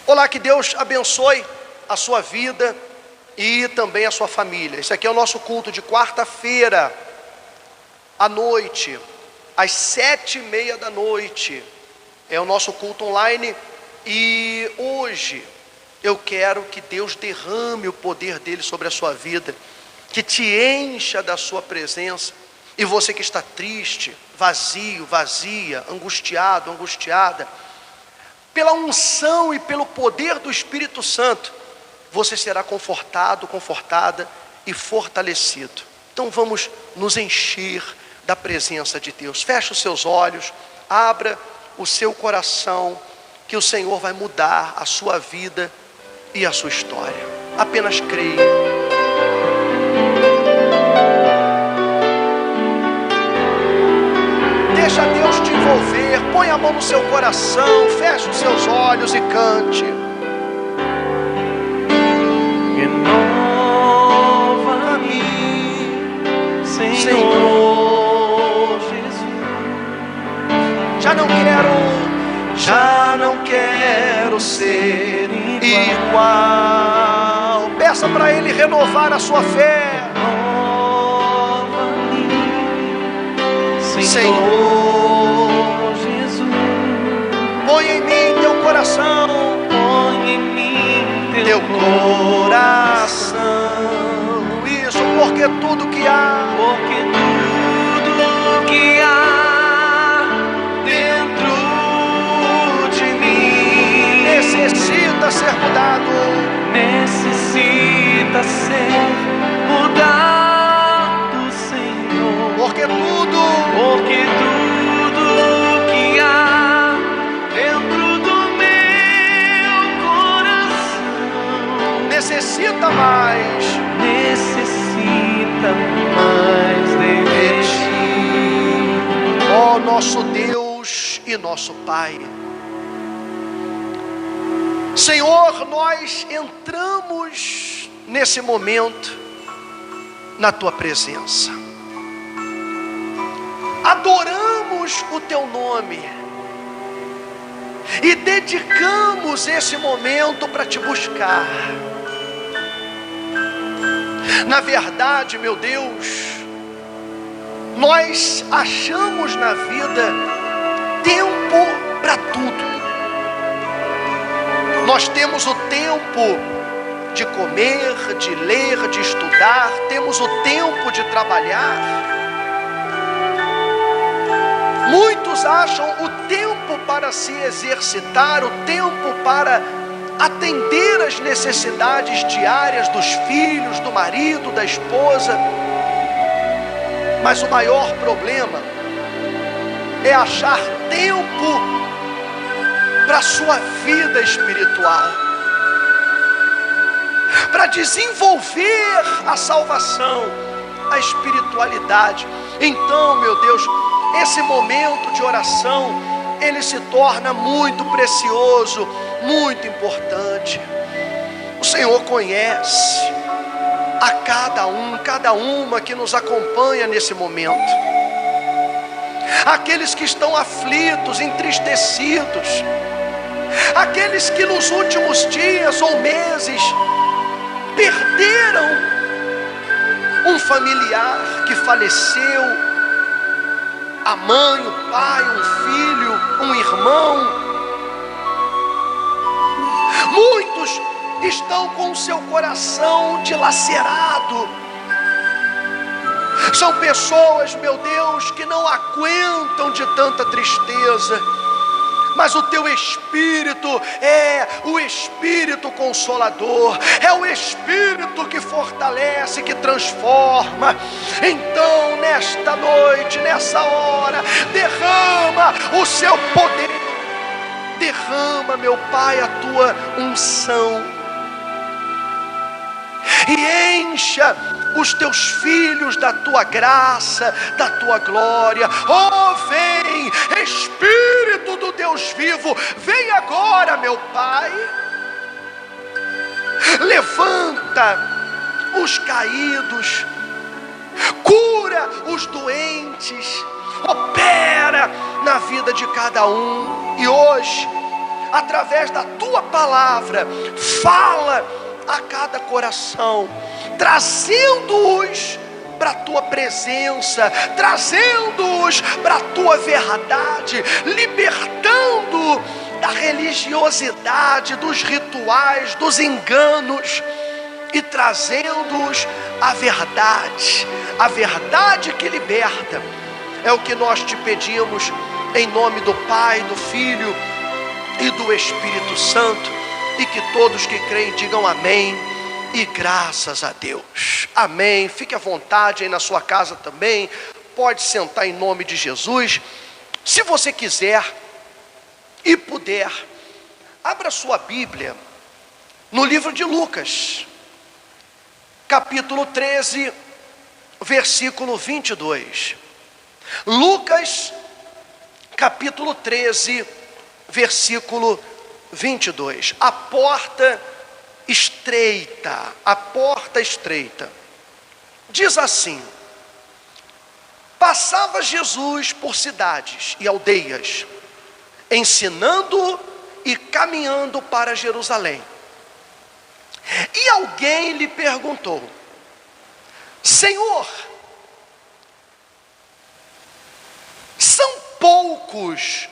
Olá, que Deus abençoe a sua vida e também a sua família. Esse aqui é o nosso culto de quarta-feira à noite, às 7:30 da noite. É o nosso culto online. E hoje eu quero que Deus derrame o poder dele sobre a sua vida, que te encha da sua presença. E você que está triste, vazio, vazia, angustiado, angustiada, pela unção e pelo poder do Espírito Santo, você será confortado, confortada e fortalecido. Então vamos nos encher da presença de Deus. Feche os seus olhos, abra o seu coração, que o Senhor vai mudar a sua vida e a sua história. Apenas creia. Deixa Deus te envolver, põe a mão no seu coração, feche os seus olhos e cante. Renova-me, Senhor Jesus. Já não quero ser igual. Peça para Ele renovar a sua fé. Senhor Jesus, põe em mim teu coração, põe em mim teu coração. Isso, porque tudo que há dentro de mim necessita ser mudado, necessita ser mudado, Senhor. Porque tudo que há dentro do meu coração necessita mais de ti. Ó nosso Deus e nosso Pai, Senhor, nós entramos nesse momento na tua presença, adoramos o teu nome e dedicamos esse momento para te buscar. Na verdade, meu Deus, nós achamos na vida tempo para tudo. Nós temos o tempo de comer, de ler, de estudar, temos o tempo de trabalhar. Muitos acham o tempo para se exercitar, o tempo para atender às necessidades diárias dos filhos, do marido, da esposa. Mas o maior problema é achar tempo para a sua vida espiritual, para desenvolver a salvação, a espiritualidade. Então, meu Deus, esse momento de oração, ele se torna muito precioso, muito importante. O Senhor conhece a cada uma que nos acompanha nesse momento. Aqueles que estão aflitos, entristecidos, aqueles que nos últimos dias ou meses perderam um familiar que faleceu, a mãe, o pai, um filho, um irmão. Muitos estão com o seu coração dilacerado. São pessoas, meu Deus, que não aguentam de tanta tristeza. Mas o teu Espírito é o Espírito Consolador, é o Espírito que fortalece, que transforma. Então, nesta noite, nessa hora, derrama o seu poder, derrama, meu Pai, a tua unção e encha os teus filhos da tua graça, da tua glória. Oh, vem, Espírito do Deus vivo, vem agora, meu Pai. Levanta os caídos, cura os doentes, opera na vida de cada um. E hoje através da tua palavra, fala a cada coração, trazendo-os para a tua presença, trazendo-os para a tua verdade, libertando da religiosidade, dos rituais, dos enganos, e trazendo-os a verdade que liberta. É o que nós te pedimos, em nome do Pai, do Filho e do Espírito Santo, e que todos que creem digam amém, e graças a Deus, amém. Fique à vontade aí na sua casa também, pode sentar em nome de Jesus. Se você quiser e puder, abra sua Bíblia no livro de Lucas, capítulo 13, versículo 22. Lucas, capítulo 13, versículo 22. A porta estreita, diz assim: passava Jesus por cidades e aldeias, ensinando e caminhando para Jerusalém. E alguém lhe perguntou: Senhor, são poucos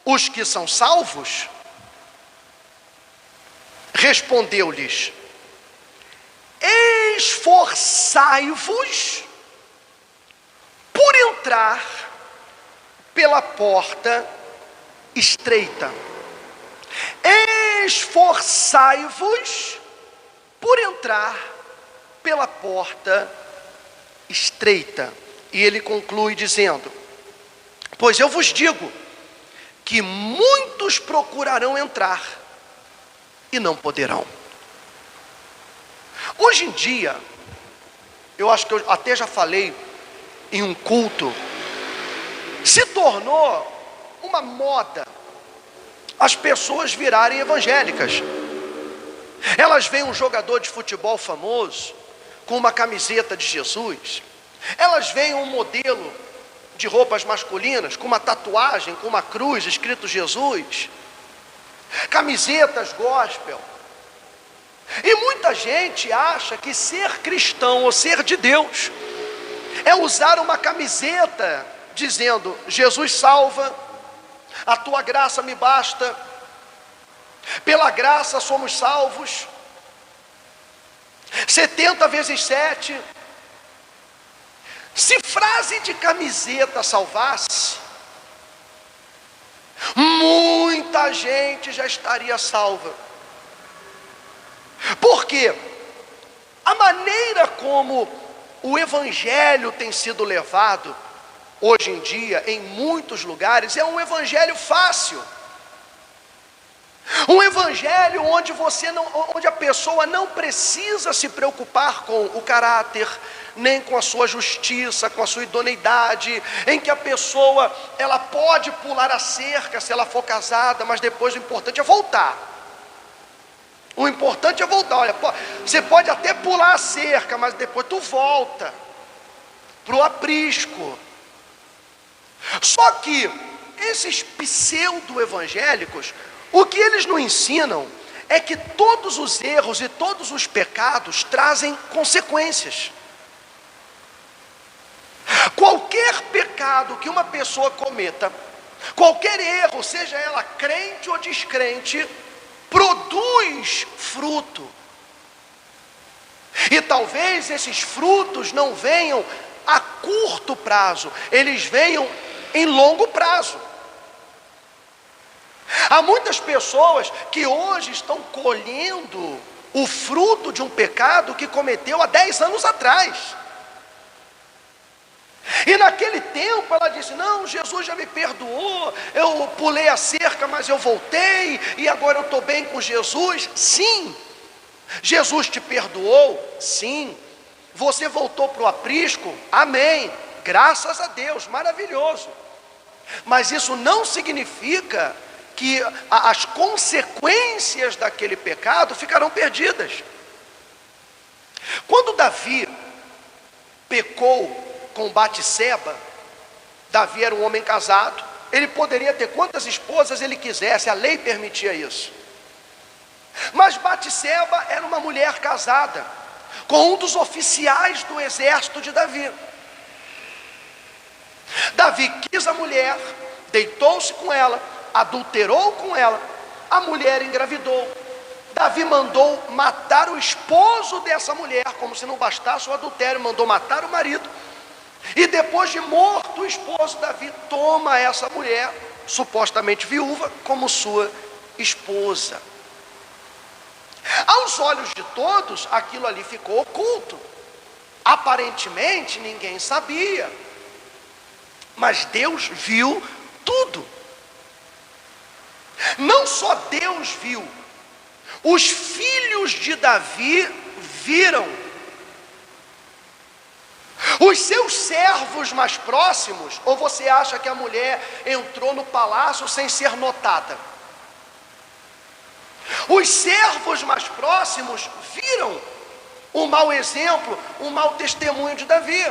os que são salvos? Respondeu-lhes: esforçai-vos por entrar pela porta estreita. Esforçai-vos por entrar pela porta estreita. E ele conclui dizendo: pois eu vos digo que muitos procurarão entrar e não poderão. Hoje em dia, eu acho que eu até já falei em um culto, se tornou uma moda as pessoas virarem evangélicas. Elas veem um jogador de futebol famoso com uma camiseta de Jesus, elas veem um modelo de roupas masculinas com uma tatuagem, com uma cruz escrito Jesus, camisetas gospel, e muita gente acha que ser cristão ou ser de Deus é usar uma camiseta dizendo: Jesus salva, a tua graça me basta, pela graça somos salvos, 70 vezes 7. Se frase de camiseta salvasse, muita gente já estaria salva. Porque a maneira como o evangelho tem sido levado hoje em dia em muitos lugares é um evangelho fácil, um evangelho onde a pessoa não precisa se preocupar com o caráter, nem com a sua justiça, com a sua idoneidade, em que a pessoa ela pode pular a cerca se ela for casada, mas depois o importante é voltar. O importante é voltar. Olha, você pode até pular a cerca, mas depois tu volta para o aprisco. Só que esses pseudo-evangélicos, o que eles não ensinam é que todos os erros e todos os pecados trazem consequências. Qualquer pecado que uma pessoa cometa, qualquer erro, seja ela crente ou descrente, produz fruto. E talvez esses frutos não venham a curto prazo, eles venham em longo prazo. Há muitas pessoas que hoje estão colhendo o fruto de um pecado que cometeu há 10 anos atrás. E naquele tempo ela disse: não, Jesus já me perdoou, eu pulei a cerca, mas eu voltei, e agora eu estou bem com Jesus. Sim, Jesus te perdoou, sim. Você voltou para o aprisco, amém, graças a Deus, maravilhoso. Mas isso não significa que as consequências daquele pecado ficarão perdidas. Quando Davi pecou com Batseba, Davi era um homem casado, ele poderia ter quantas esposas ele quisesse, a lei permitia isso. Mas Batseba era uma mulher casada com um dos oficiais do exército de Davi. Davi quis a mulher, deitou-se com ela, adulterou com ela, a mulher engravidou. Davi mandou matar o esposo dessa mulher, como se não bastasse o adultério, mandou matar o marido. E depois de morto o esposo, Davi toma essa mulher, supostamente viúva, como sua esposa. Aos olhos de todos, aquilo ali ficou oculto. Aparentemente ninguém sabia, mas Deus viu tudo. Não só Deus viu, os filhos de Davi viram. Os seus servos mais próximos, ou você acha que a mulher entrou no palácio sem ser notada? Os servos mais próximos viram o mau exemplo, o mau testemunho de Davi.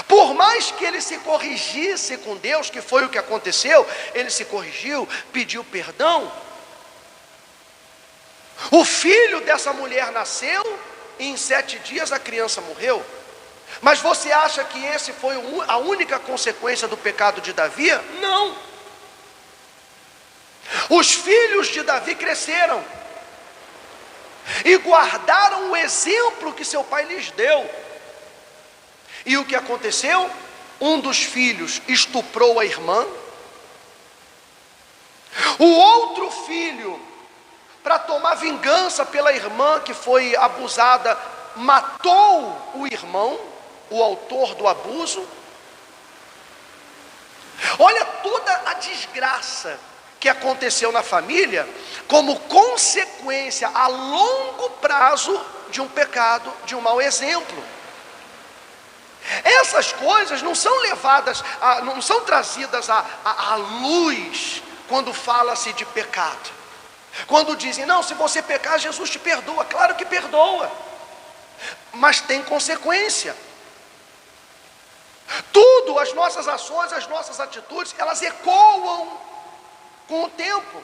Por mais que ele se corrigisse com Deus, que foi o que aconteceu, ele se corrigiu, pediu perdão. O filho dessa mulher nasceu e em 7 dias a criança morreu. Mas você acha que esse foi a única consequência do pecado de Davi? Não. Os filhos de Davi cresceram e guardaram o exemplo que seu pai lhes deu. E o que aconteceu? Um dos filhos estuprou a irmã. O outro filho, para tomar vingança pela irmã que foi abusada, matou o irmão, o autor do abuso. Olha toda a desgraça que aconteceu na família, como consequência a longo prazo de um pecado, de um mau exemplo. Essas coisas não são levadas, não são trazidas à luz quando fala-se de pecado. Quando dizem, não, se você pecar, Jesus te perdoa. Claro que perdoa, mas tem consequência. Tudo, as nossas ações, as nossas atitudes, elas ecoam com o tempo.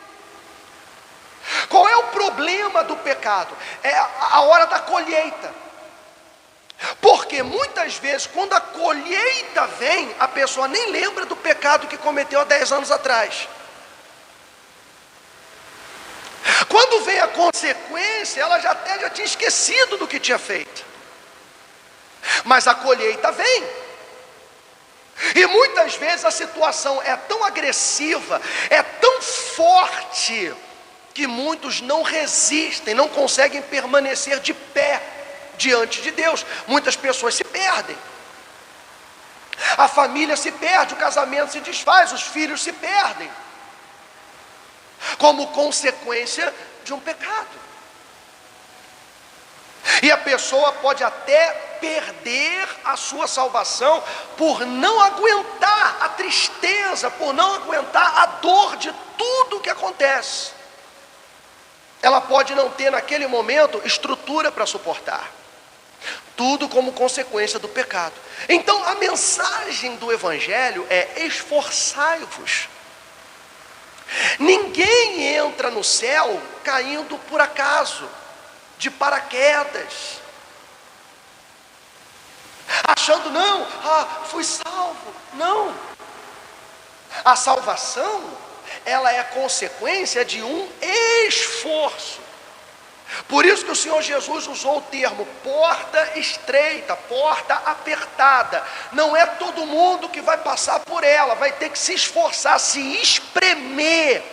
Qual é o problema do pecado? É a hora da colheita. Porque muitas vezes, quando a colheita vem, a pessoa nem lembra do pecado que cometeu há 10 anos atrás. Quando vem a consequência, ela já tinha esquecido do que tinha feito. Mas a colheita vem. E muitas vezes a situação é tão agressiva, é tão forte, que muitos não resistem, não conseguem permanecer de pé diante de Deus. Muitas pessoas se perdem. A família se perde, o casamento se desfaz, os filhos se perdem, como consequência de um pecado. E a pessoa pode até perder a sua salvação por não aguentar a tristeza, por não aguentar a dor de tudo que acontece. Ela pode não ter naquele momento estrutura para suportar. Tudo como consequência do pecado. Então a mensagem do Evangelho é: esforçai-vos. Ninguém entra no céu caindo por acaso, de paraquedas, achando, não, fui salvo. Não. A salvação, ela é consequência de um esforço. Por isso que o Senhor Jesus usou o termo porta estreita, porta apertada. Não é todo mundo que vai passar por ela, vai ter que se esforçar, se espremer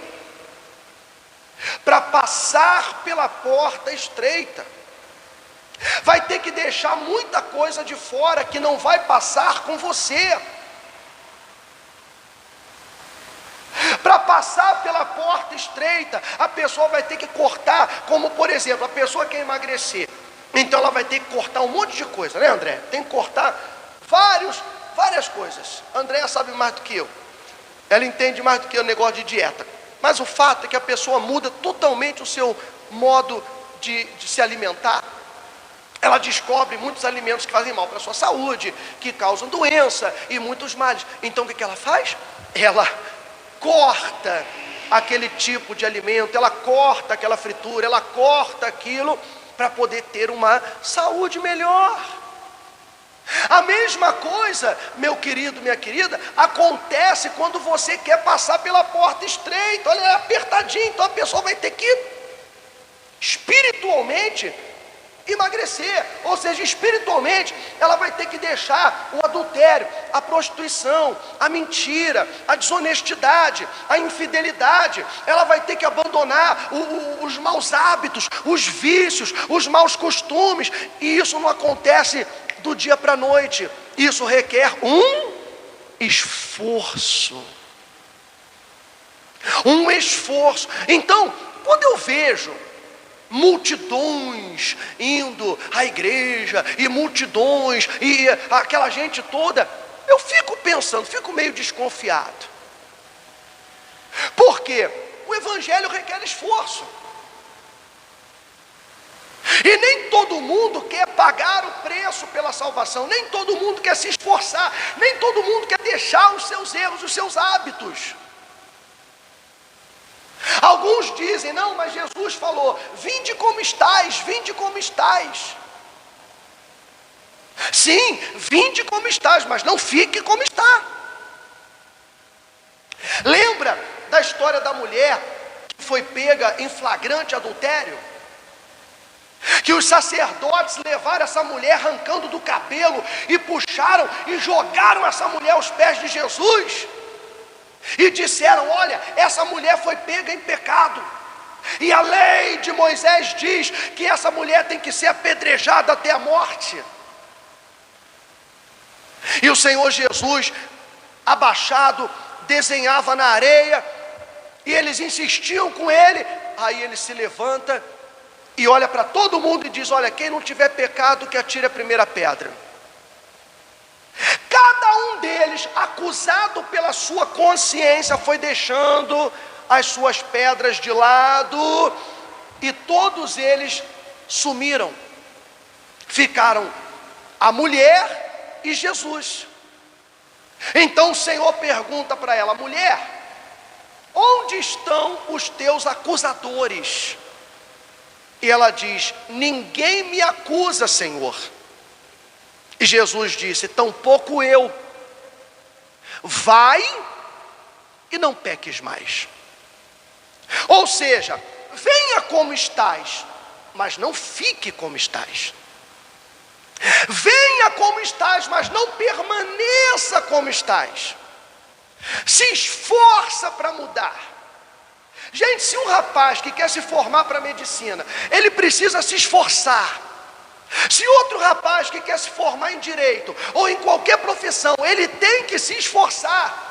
para passar pela porta estreita. Vai ter que deixar muita coisa de fora que não vai passar com você. Para passar pela porta estreita, a pessoa vai ter que cortar, como por exemplo, a pessoa quer emagrecer, então ela vai ter que cortar um monte de coisa, né, André? Tem que cortar várias coisas. André sabe mais do que eu, ela entende mais do que o negócio de dieta. Mas o fato é que a pessoa muda totalmente o seu modo de se alimentar. Ela descobre muitos alimentos que fazem mal para a sua saúde, que causam doença e muitos males. Então o que ela faz? ela corta aquele tipo de alimento, ela corta aquela fritura, ela corta aquilo para poder ter uma saúde melhor. A mesma coisa, meu querido, minha querida, acontece quando você quer passar pela porta estreita. Olha, é apertadinho, então a pessoa vai ter que espiritualmente emagrecer, ou seja, espiritualmente ela vai ter que deixar o adultério, a prostituição, a mentira, a desonestidade, a infidelidade. Ela vai ter que abandonar os maus hábitos, os vícios, os maus costumes. E isso não acontece do dia para a noite. Isso requer um esforço. Um esforço. Então, quando eu vejo multidões indo à igreja, e multidões, e aquela gente toda, eu fico pensando, fico meio desconfiado. Por quê? O evangelho requer esforço. E nem todo mundo quer pagar o preço pela salvação, nem todo mundo quer se esforçar, nem todo mundo quer deixar os seus erros, os seus hábitos. Alguns dizem, não, mas Jesus falou, vinde como estais, vinde como estais. Sim, vinde como estais, mas não fique como está. Lembra da história da mulher que foi pega em flagrante adultério? Que os sacerdotes levaram essa mulher arrancando do cabelo e puxaram e jogaram essa mulher aos pés de Jesus. E disseram, olha, essa mulher foi pega em pecado. E a lei de Moisés diz que essa mulher tem que ser apedrejada até a morte. E o Senhor Jesus, abaixado, desenhava na areia. E eles insistiam com ele. Aí ele se levanta e olha para todo mundo e diz, olha, quem não tiver pecado que atire a primeira pedra. Cada um deles, acusado pela sua consciência, foi deixando as suas pedras de lado, e todos eles sumiram. Ficaram a mulher e Jesus. Então o Senhor pergunta para ela, mulher, onde estão os teus acusadores? E ela diz, ninguém me acusa, Senhor. E Jesus disse, tampouco eu. Vai e não peques mais. Ou seja, venha como estás, mas não fique como estás. Venha como estás, mas não permaneça como estás. Se esforça para mudar. Gente, se um rapaz que quer se formar para medicina, ele precisa se esforçar. Se outro rapaz que quer se formar em direito ou em qualquer profissão, ele tem que se esforçar.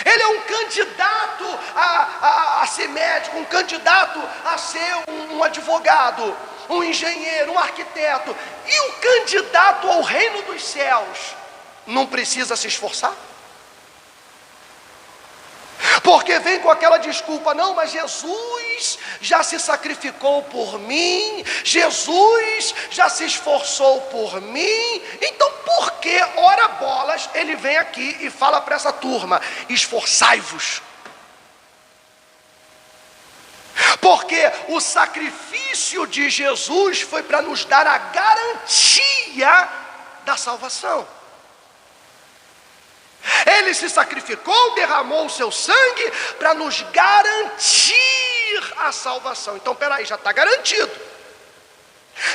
Ele é um candidato a ser médico, um candidato a ser um advogado, um engenheiro, um arquiteto. E o candidato ao reino dos céus não precisa se esforçar? Porque vem com aquela desculpa, não, mas Jesus já se sacrificou por mim, Jesus já se esforçou por mim, então por que, ora bolas, ele vem aqui e fala para essa turma, esforçai-vos? Porque o sacrifício de Jesus foi para nos dar a garantia da salvação. Ele se sacrificou, derramou o seu sangue para nos garantir a salvação. Então, peraí, já está garantido.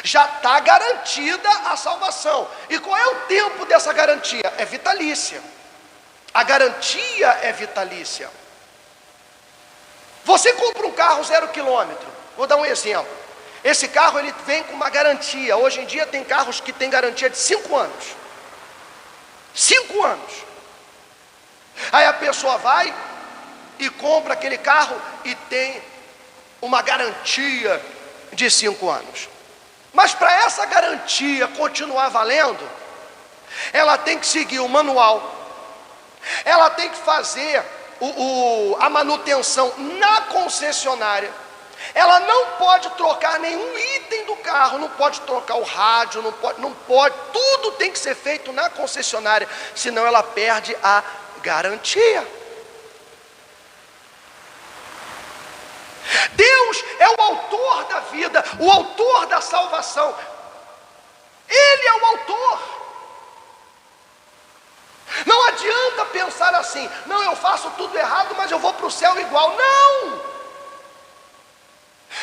Já está garantida a salvação. E qual é o tempo dessa garantia? É vitalícia. A garantia é vitalícia. Você compra um carro 0 quilômetro. Vou dar um exemplo. Esse carro ele vem com uma garantia. Hoje em dia tem carros que têm garantia de 5 anos. 5 anos. Aí a pessoa vai e compra aquele carro e tem uma garantia de 5 anos. Mas para essa garantia continuar valendo, ela tem que seguir o manual, ela tem que fazer a manutenção na concessionária, ela não pode trocar nenhum item do carro, não pode trocar o rádio, não pode, tudo tem que ser feito na concessionária, senão ela perde a garantia. Deus é o autor da vida, o autor da salvação. Ele é o autor. Não adianta pensar assim: não, eu faço tudo errado, mas eu vou para o céu igual. Não!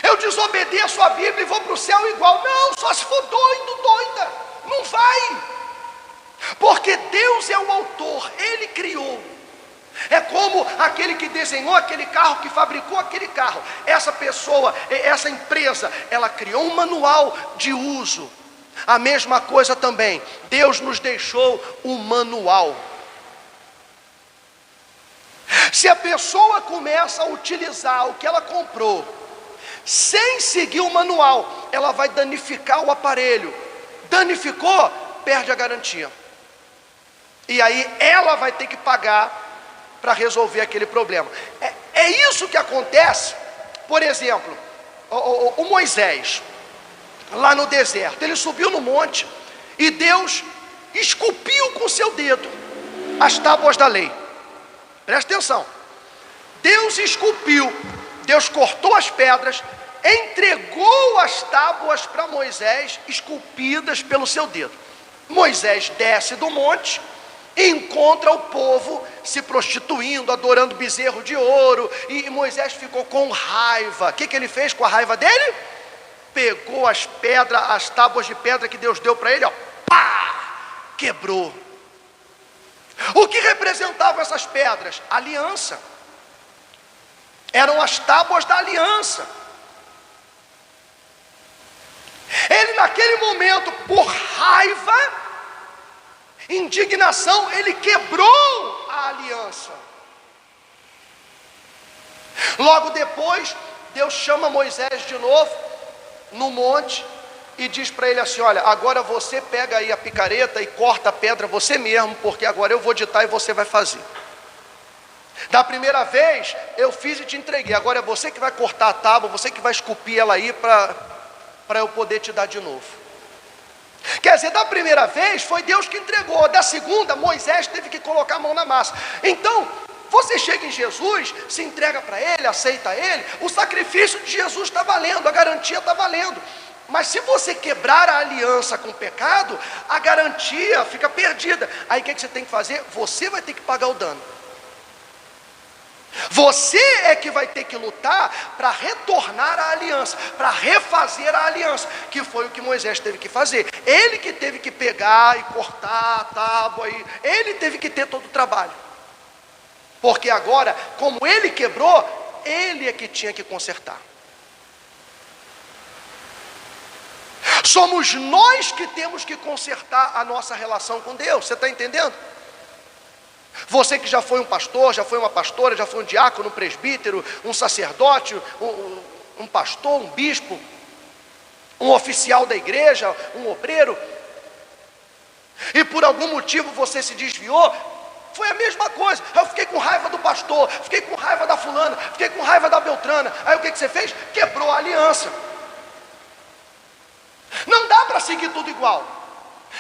Eu desobedeço a Bíblia e vou para o céu igual. Não, só se for doido, doida. Não vai. Porque Deus é o autor, Ele criou. É como aquele que desenhou aquele carro, que fabricou aquele carro. Essa pessoa, essa empresa, ela criou um manual de uso. A mesma coisa também, Deus nos deixou um manual. Se a pessoa começa a utilizar o que ela comprou sem seguir o manual, ela vai danificar o aparelho. Danificou, perde a garantia. E aí ela vai ter que pagar para resolver aquele problema. É isso que acontece. Por exemplo, o Moisés, lá no deserto, ele subiu no monte e Deus esculpiu com o seu dedo as tábuas da lei. Presta atenção. Deus esculpiu, Deus cortou as pedras, entregou as tábuas para Moisés, esculpidas pelo seu dedo. Moisés desce do monte, encontra o povo se prostituindo, adorando bezerro de ouro, e Moisés ficou com raiva. O que ele fez com a raiva dele? Pegou as pedras, as tábuas de pedra que Deus deu para ele, ó, pá, quebrou. O que representavam essas pedras? Aliança. Eram as tábuas da aliança. Ele naquele momento, por raiva, indignação, ele quebrou a aliança. Logo depois, Deus chama Moisés de novo no monte e diz para ele assim: olha, agora você pega aí a picareta e corta a pedra você mesmo, porque agora eu vou ditar e você vai fazer. Da primeira vez eu fiz e te entreguei, agora é você que vai cortar a tábua, você que vai esculpir ela aí para eu poder te dar de novo. Quer dizer, da primeira vez foi Deus que entregou, da segunda Moisés teve que colocar a mão na massa. Então você chega em Jesus, se entrega para Ele, aceita Ele, o sacrifício de Jesus está valendo, a garantia está valendo. Mas se você quebrar a aliança com o pecado, a garantia fica perdida. Aí o que você tem que fazer? Você vai ter que pagar o dano. Você é que vai ter que lutar para retornar a aliança, para refazer a aliança, que foi o que Moisés teve que fazer. Ele que teve que pegar e cortar a tábua, ele teve que ter todo o trabalho. Porque agora, como ele quebrou, ele é que tinha que consertar. Somos nós que temos que consertar a nossa relação com Deus. Você está entendendo? Você que já foi um pastor, já foi uma pastora, já foi um diácono, um presbítero, um sacerdote, um pastor, um bispo, um oficial da igreja, um obreiro, e por algum motivo você se desviou, foi a mesma coisa. Eu fiquei com raiva do pastor, fiquei com raiva da fulana, fiquei com raiva da beltrana. Aí o que você fez? Quebrou a aliança. Não dá para seguir tudo igual.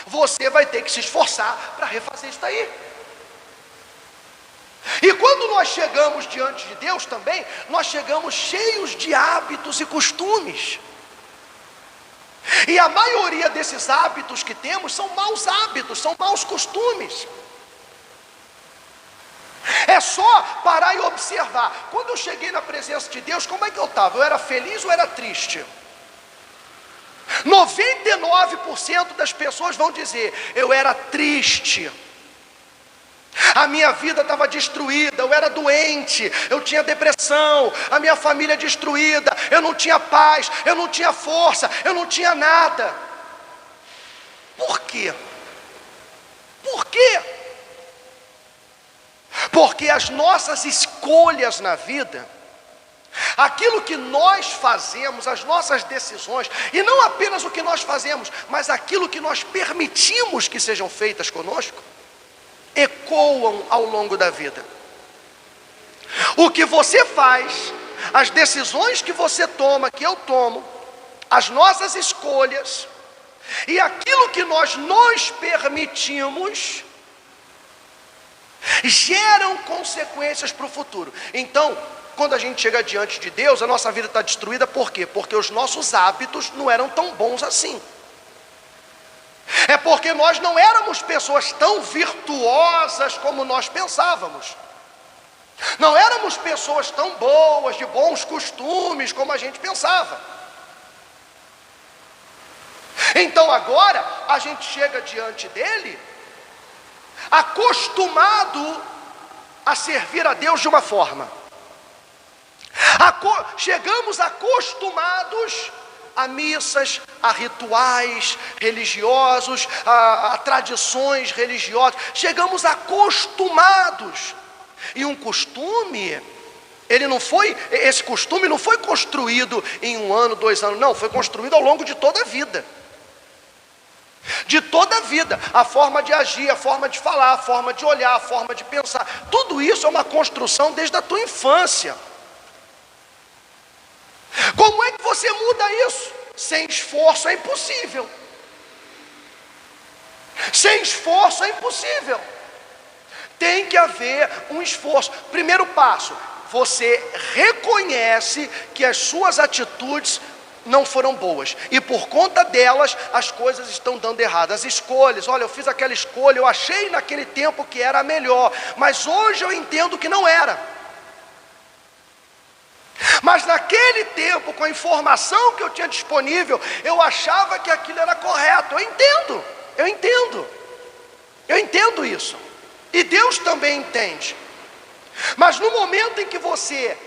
Você vai ter que se esforçar para refazer isso aí. E quando nós chegamos diante de Deus também, nós chegamos cheios de hábitos e costumes. E a maioria desses hábitos que temos são maus hábitos, são maus costumes. É só parar e observar. Quando eu cheguei na presença de Deus, como é que eu estava? Eu era feliz ou era triste? 99% das pessoas vão dizer: eu era triste. A minha vida estava destruída, eu era doente, eu tinha depressão, a minha família destruída, eu não tinha paz, eu não tinha força, eu não tinha nada. Por quê? Por quê? Porque as nossas escolhas na vida, aquilo que nós fazemos, as nossas decisões, e não apenas o que nós fazemos, mas aquilo que nós permitimos que sejam feitas conosco, ecoam ao longo da vida. O que você faz, as decisões que você toma, que eu tomo, as nossas escolhas, e aquilo que nós nos permitimos, geram consequências para o futuro. Então, quando a gente chega diante de Deus, a nossa vida está destruída. Por quê? Porque os nossos hábitos não eram tão bons assim. É porque nós não éramos pessoas tão virtuosas como nós pensávamos. Não éramos pessoas tão boas, de bons costumes como a gente pensava. Então agora a gente chega diante dele acostumado a servir a Deus de uma forma. Chegamos acostumados a missas, a rituais religiosos, a tradições religiosas. Chegamos acostumados. E um costume, esse costume não foi construído em 1 ano, 2 anos, não, foi construído ao longo de toda a vida. De toda a vida, a forma de agir, a forma de falar, a forma de olhar, a forma de pensar, tudo isso é uma construção desde a tua infância. Como é que você muda isso? Sem esforço é impossível. Sem esforço é impossível. Tem que haver um esforço. Primeiro passo, você reconhece que as suas atitudes não foram boas, e por conta delas as coisas estão dando errado. As escolhas, olha, eu fiz aquela escolha, eu achei naquele tempo que era a melhor, mas hoje eu entendo que não era. Mas naquele tempo, com a informação que eu tinha disponível, eu achava que aquilo era correto. Eu entendo isso. E Deus também entende. Mas no momento em que você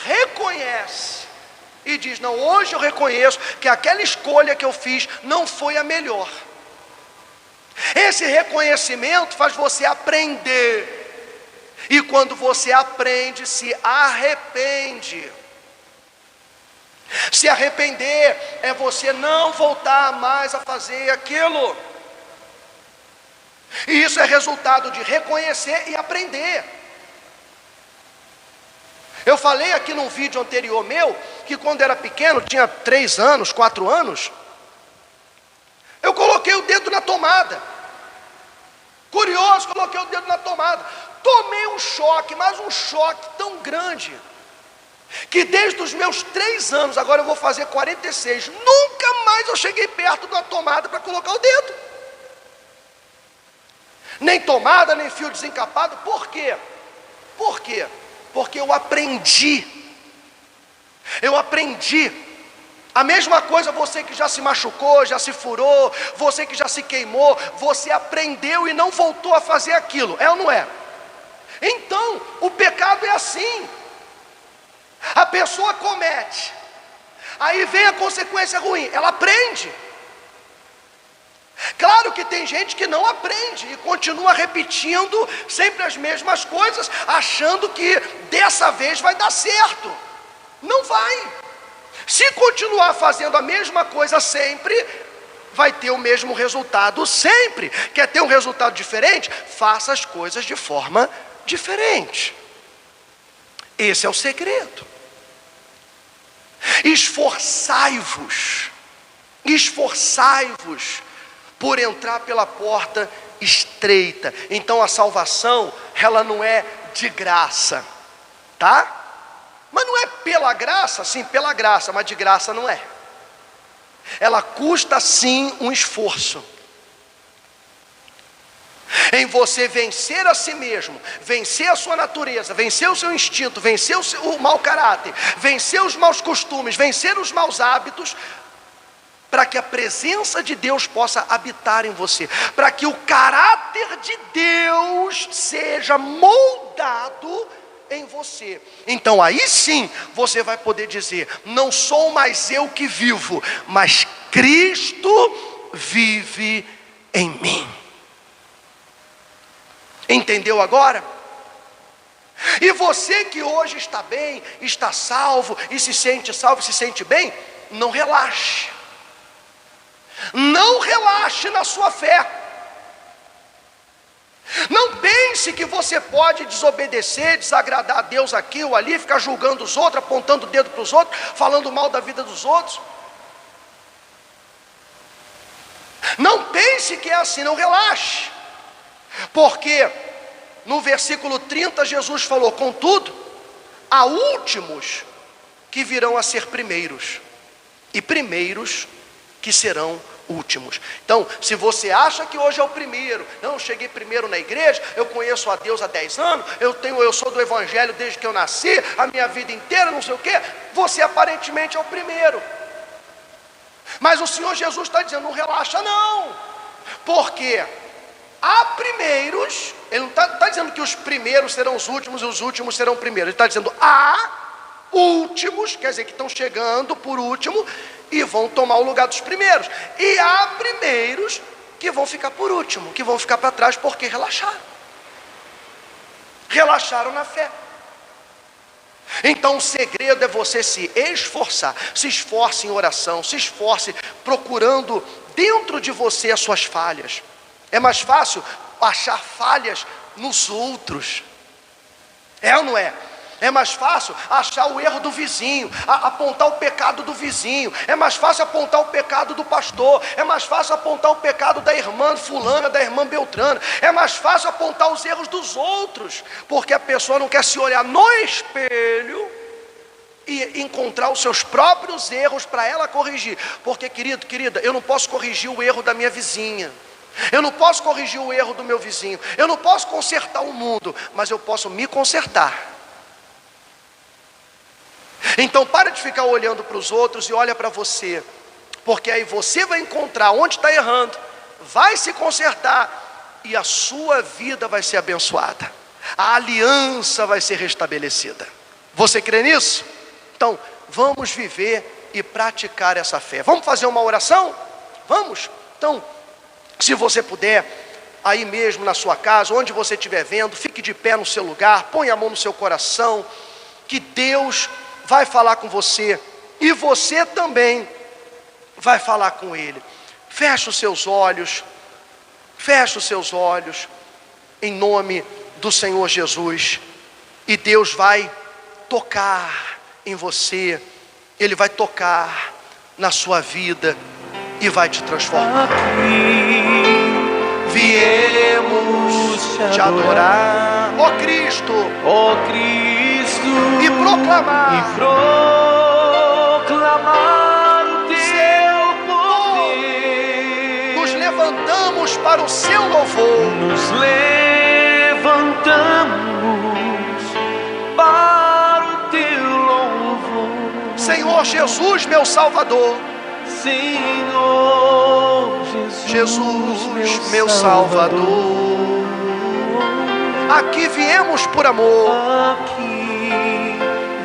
reconhece e diz, não, hoje eu reconheço que aquela escolha que eu fiz não foi a melhor. Esse reconhecimento faz você aprender. E quando você aprende, se arrepende. Se arrepender é você não voltar mais a fazer aquilo. E isso é resultado de reconhecer e aprender. Eu falei aqui num vídeo anterior meu, que quando era pequeno, tinha 3 anos, 4 anos, eu coloquei o dedo na tomada. Curioso, coloquei o dedo na tomada. Tomei um choque, mas um choque tão grande, que desde os meus 3 anos, agora eu vou fazer 46, nunca mais eu cheguei perto da tomada para colocar o dedo. Nem tomada, nem fio desencapado. Por quê? Por quê? Porque eu aprendi. A mesma coisa você que já se machucou, já se furou, você que já se queimou, você aprendeu e não voltou a fazer aquilo, é ou não é? Então, o pecado é assim. A pessoa comete, aí vem a consequência ruim, ela aprende. Claro que tem gente que não aprende e continua repetindo sempre as mesmas coisas, achando que dessa vez vai dar certo. Não vai. Se continuar fazendo a mesma coisa sempre, vai ter o mesmo resultado sempre. Quer ter um resultado diferente? Faça as coisas de forma diferente. Esse é o segredo. Esforçai-vos por entrar pela porta estreita. Então a salvação, ela não é de graça, tá? Mas não é pela graça, sim, pela graça, mas de graça não é. Ela custa sim um esforço. Em você vencer a si mesmo, vencer a sua natureza, vencer o seu instinto, vencer o mau caráter, vencer os maus costumes, vencer os maus hábitos, para que a presença de Deus possa habitar em você, para que o caráter de Deus seja moldado em você. Então aí sim você vai poder dizer, não sou mais eu que vivo, mas Cristo vive em mim. Entendeu agora? E você que hoje está bem, está salvo, e se sente bem, não relaxe. Não relaxe na sua fé. Não pense que você pode desobedecer, desagradar a Deus aqui ou ali, ficar julgando os outros, apontando o dedo para os outros, falando mal da vida dos outros. Não pense que é assim, não relaxe. Porque no versículo 30, Jesus falou: contudo, há últimos que virão a ser primeiros, e primeiros que serão últimos. Então, se você acha que hoje é o primeiro, não, eu cheguei primeiro na igreja, eu conheço a Deus há 10 anos, eu sou do evangelho desde que eu nasci, a minha vida inteira, não sei o que, você aparentemente é o primeiro. Mas o Senhor Jesus está dizendo: não relaxa não, porque há primeiros. Ele não está dizendo que os primeiros serão os últimos e os últimos serão primeiros. Ele está dizendo: há últimos, quer dizer, que estão chegando por último e vão tomar o lugar dos primeiros. E há primeiros que vão ficar por último, que vão ficar para trás porque relaxaram. Relaxaram na fé. Então o segredo é você se esforçar. Se esforce em oração, se esforce procurando dentro de você as suas falhas. É mais fácil achar falhas nos outros, é ou não é? É mais fácil achar o erro do vizinho, apontar o pecado do vizinho. É mais fácil apontar o pecado do pastor. É mais fácil apontar o pecado da irmã fulana, da irmã beltrana. É mais fácil apontar os erros dos outros, porque a pessoa não quer se olhar no espelho e encontrar os seus próprios erros para ela corrigir. Porque, querido, querida, eu não posso corrigir o erro da minha vizinha, eu não posso corrigir o erro do meu vizinho, eu não posso consertar o mundo, mas eu posso me consertar. Então para de ficar olhando para os outros e olha para você, porque aí você vai encontrar onde está errando, vai se consertar e a sua vida vai ser abençoada, a aliança vai ser restabelecida. Você crê nisso? Então vamos viver e praticar essa fé. Vamos fazer uma oração? Vamos? Então, se você puder, aí mesmo na sua casa, onde você estiver vendo, fique de pé no seu lugar, põe a mão no seu coração, que Deus vai falar com você, e você também vai falar com Ele. Feche os seus olhos, em nome do Senhor Jesus, e Deus vai tocar em você, Ele vai tocar na sua vida, e vai te transformar. Aqui viemos te adorar, ó Cristo, e proclamar o teu poder. Nos levantamos para o seu louvor. Nos levantamos para o teu louvor. Senhor Jesus, meu Salvador. Senhor Jesus, meu Salvador. Aqui viemos por amor. Aqui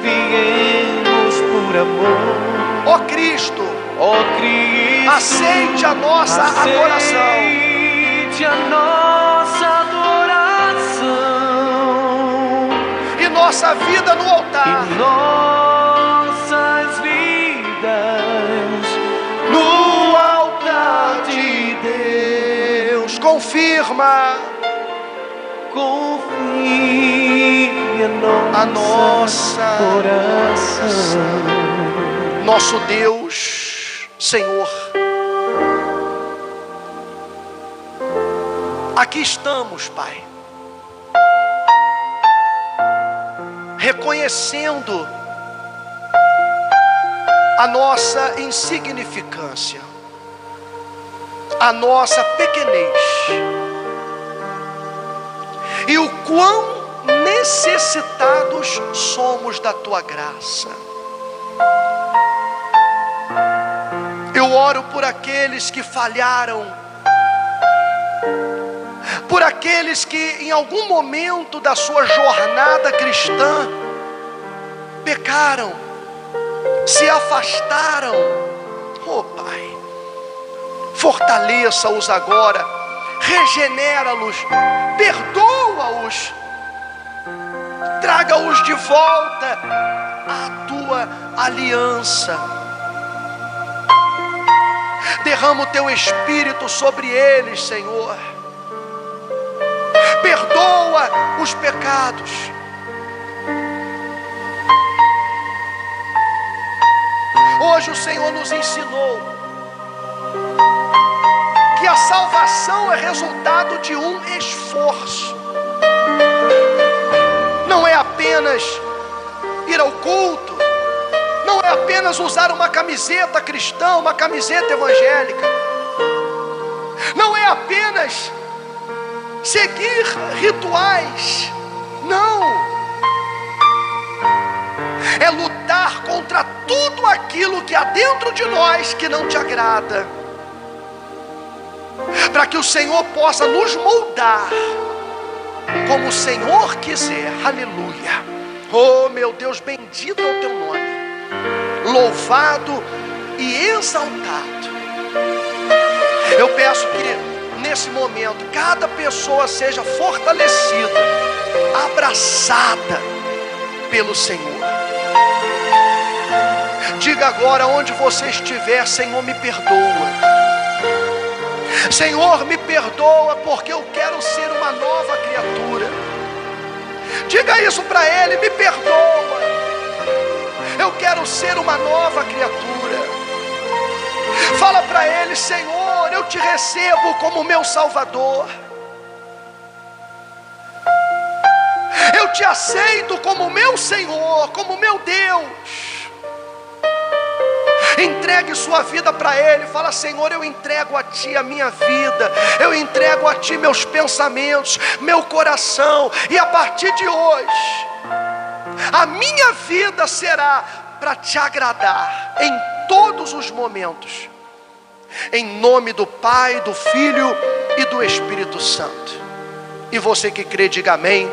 viemos por amor. Ó Cristo, aceite a nossa adoração. Aceite a nossa adoração. E nossa vida no altar. E nossas vidas no altar de Deus. Confirma a nossa oração. Nosso Deus, Senhor, aqui estamos, Pai, reconhecendo a nossa insignificância, a nossa pequenez, e o quão necessitados somos da Tua graça. Eu oro por aqueles que falharam, por aqueles que em algum momento da sua jornada cristã pecaram, se afastaram. Oh Pai, fortaleça-os agora, regenera-los, perdoa-os, traga-os de volta à Tua aliança. Derrama o Teu Espírito sobre eles, Senhor. Perdoa os pecados. Hoje o Senhor nos ensinou que a salvação é resultado de um esforço. não é apenas ir ao culto, não é apenas usar uma camiseta cristã, uma camiseta evangélica, não é apenas seguir rituais, não, é lutar contra tudo aquilo que há dentro de nós que não te agrada, para que o Senhor possa nos moldar como o Senhor quiser. Aleluia. Oh meu Deus, bendito é o teu nome, louvado e exaltado. Eu peço que nesse momento cada pessoa seja fortalecida, abraçada pelo Senhor. Diga agora onde você estiver: Senhor, me perdoa. Senhor, me perdoa, porque eu quero ser uma nova criatura. Diga isso para Ele: me perdoa, eu quero ser uma nova criatura. Fala para Ele: Senhor, eu te recebo como meu Salvador, eu te aceito como meu Senhor, como meu Deus. Entregue sua vida para Ele. Fala: Senhor, eu entrego a Ti a minha vida, eu entrego a Ti meus pensamentos, meu coração, e a partir de hoje a minha vida será para Te agradar em todos os momentos, em nome do Pai, do Filho e do Espírito Santo. E você que crê, diga amém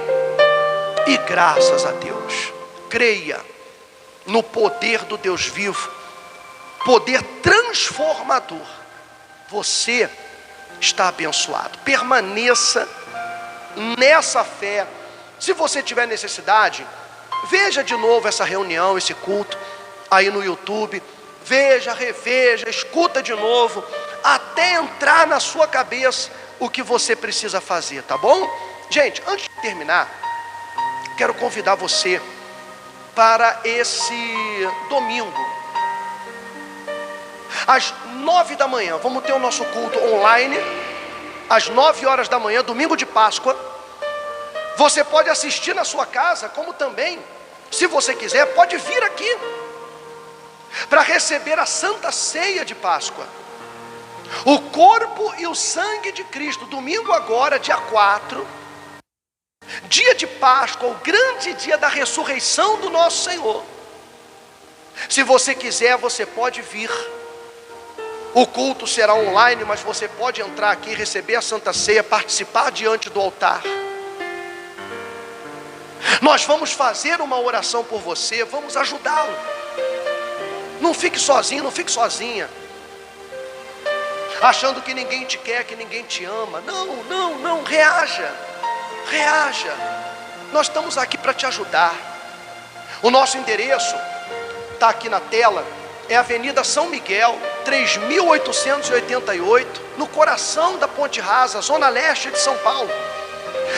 e graças a Deus. Creia no poder do Deus vivo, poder transformador. Você está abençoado. Permaneça nessa fé. Se você tiver necessidade, veja de novo essa reunião, esse culto aí no YouTube. Veja, reveja, escuta de novo, até entrar na sua cabeça o que você precisa fazer, tá bom? Gente, antes de terminar, quero convidar você para esse domingo, às 9 da manhã, vamos ter o nosso culto online, às 9 horas da manhã, domingo de Páscoa. Você pode assistir na sua casa, como também, se você quiser, pode vir aqui, para receber a Santa Ceia de Páscoa, o corpo e o sangue de Cristo. Domingo agora, dia 4, dia de Páscoa, o grande dia da ressurreição do nosso Senhor. Se você quiser, você pode vir. O culto será online, mas você pode entrar aqui, receber a Santa Ceia, participar diante do altar. Nós vamos fazer uma oração por você, vamos ajudá-lo. Não fique sozinho, não fique sozinha, achando que ninguém te quer, que ninguém te ama. Não, reaja. Nós estamos aqui para te ajudar. O nosso endereço está aqui na tela. É Avenida São Miguel, 3888, no coração da Ponte Rasa, zona leste de São Paulo.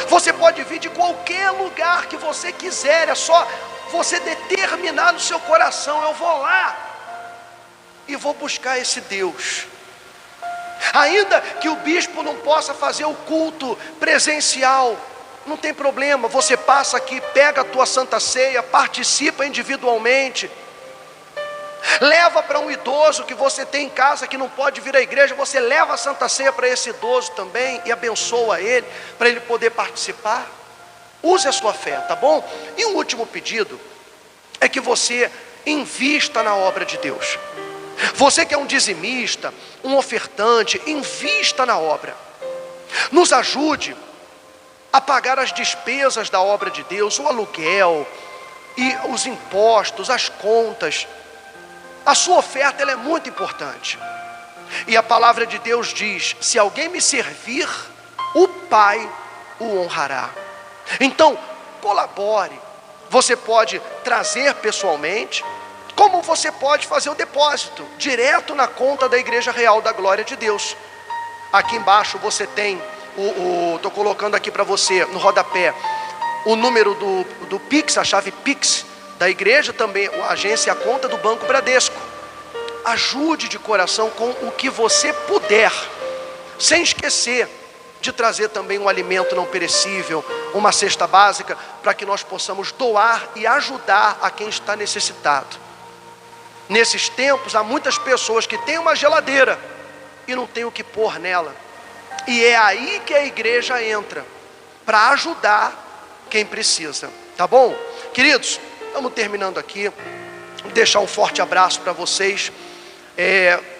Você pode vir de qualquer lugar que você quiser, é só você determinar no seu coração: eu vou lá e vou buscar esse Deus. Ainda que o bispo não possa fazer o culto presencial, não tem problema, você passa aqui, pega a tua Santa Ceia, participa individualmente. Leva para um idoso que você tem em casa, que não pode vir à igreja, você leva a Santa Ceia para esse idoso também e abençoa ele, para ele poder participar. Use a sua fé, tá bom? E um último pedido é que você invista na obra de Deus. Você que é um dizimista, um ofertante, invista na obra. Nos ajude a pagar as despesas da obra de Deus, o aluguel e os impostos, as contas. A sua oferta, ela é muito importante. E a palavra de Deus diz: se alguém me servir, o Pai o honrará. Então, colabore. Você pode trazer pessoalmente, como você pode fazer o depósito direto na conta da Igreja Real da Glória de Deus. Aqui embaixo você tem, estou colocando aqui para você no rodapé, o número do Pix, a chave Pix da igreja, também a agência e a conta do Banco Bradesco. Ajude de coração com o que você puder, sem esquecer de trazer também um alimento não perecível, uma cesta básica, para que nós possamos doar e ajudar a quem está necessitado. Nesses tempos, há muitas pessoas que têm uma geladeira e não tem o que pôr nela. E é aí que a igreja entra, para ajudar quem precisa. Tá bom? Queridos, estamos terminando aqui. Vou deixar um forte abraço para vocês.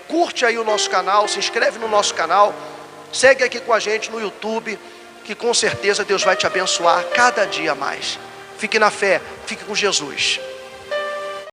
Curte aí o nosso canal, se inscreve no nosso canal. Segue aqui com a gente no YouTube, que com certeza Deus vai te abençoar cada dia mais. Fique na fé, fique com Jesus.